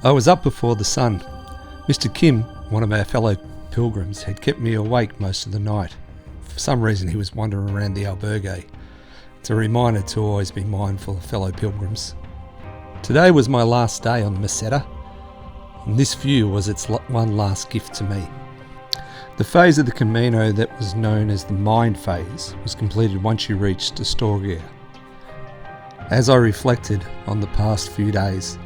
I was up before the sun. Mr. Kim, one of our fellow pilgrims, had kept me awake most of the night. For some reason he was wandering around the albergue. It's a reminder to always be mindful of fellow pilgrims. Today was my last day on the Meseta, and this view was its one last gift to me. The phase of the Camino that was known as the mind phase was completed once you reached Astorga. As I reflected on the past few days,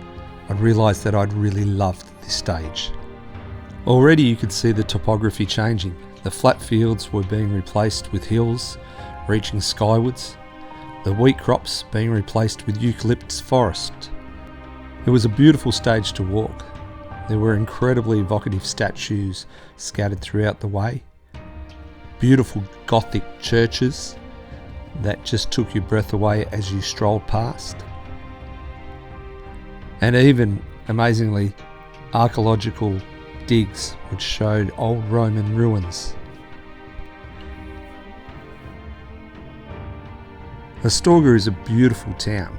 I realised that I'd really loved this stage. Already you could see the topography changing. The flat fields were being replaced with hills reaching skywards, the wheat crops being replaced with eucalyptus forest. It was a beautiful stage to walk. There were incredibly evocative statues scattered throughout the way, beautiful Gothic churches that just took your breath away as you strolled past, and even, amazingly, archaeological digs which showed old Roman ruins. Astorga is a beautiful town,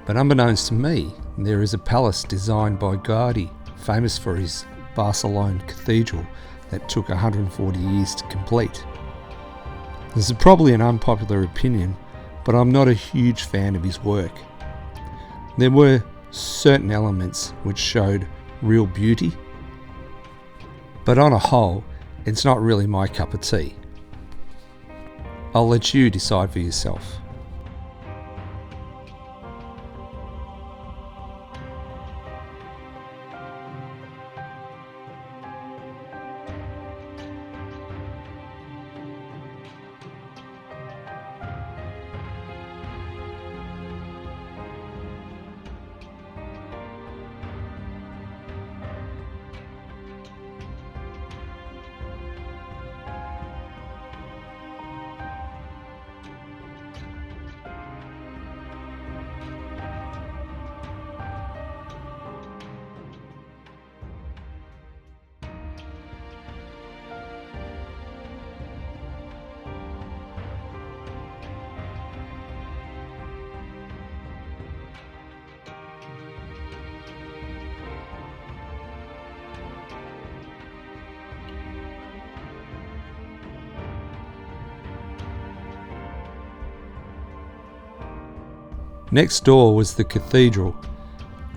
but unbeknownst to me, there is a palace designed by Gaudi, famous for his Barcelona cathedral that took 140 years to complete. This is probably an unpopular opinion, but I'm not a huge fan of his work. There were certain elements which showed real beauty, but on a whole, it's not really my cup of tea. I'll let you decide for yourself. Next door was the cathedral,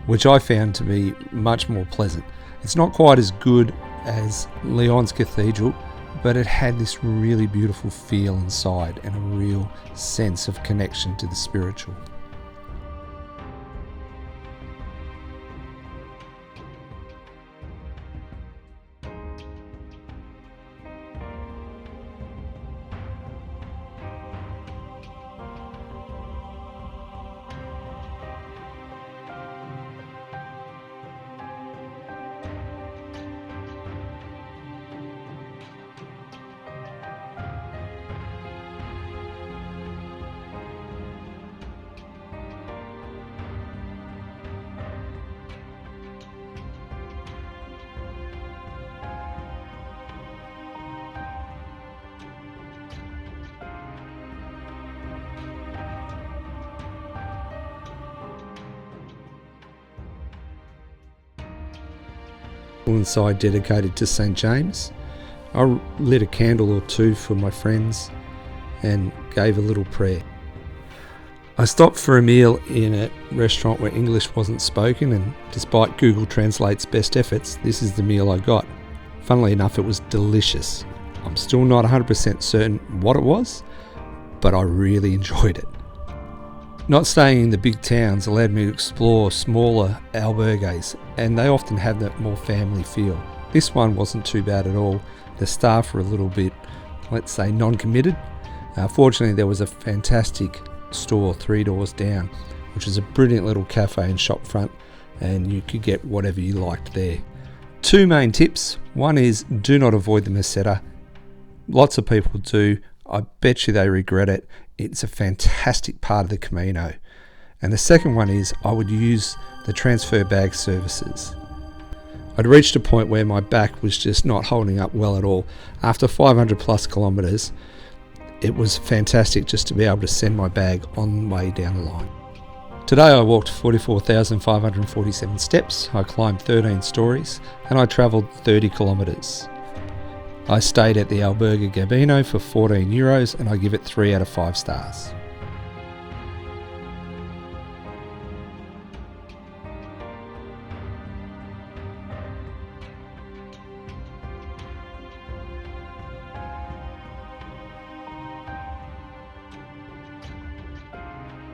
which I found to be much more pleasant. It's not quite as good as Lyon's cathedral, but it had this really beautiful feel inside and a real sense of connection to the spiritual. Inside dedicated to St. James. I lit a candle or two for my friends and gave a little prayer. I stopped for a meal in a restaurant where English wasn't spoken, and despite Google Translate's best efforts, this is the meal I got. Funnily enough, it was delicious. I'm still not 100% certain what it was, but I really enjoyed it. Not staying in the big towns allowed me to explore smaller albergues, and they often have that more family feel. This one wasn't too bad at all. The staff were a little bit, let's say, non-committed. Fortunately, there was a fantastic store 3 doors down, which is a brilliant little cafe and shop front, and you could get whatever you liked there. 2 main tips. One is do not avoid the Meseta. Lots of people do. I bet you they regret it. It's a fantastic part of the Camino. And the second one is I would use the transfer bag services. I'd reached a point where my back was just not holding up well at all. After 500 plus kilometres, it was fantastic just to be able to send my bag on the way down the line. Today I walked 44,547 steps, I climbed 13 stories, and I travelled 30 kilometres. I stayed at the Alberga Gabino for €14 and I give it 3 out of 5 stars.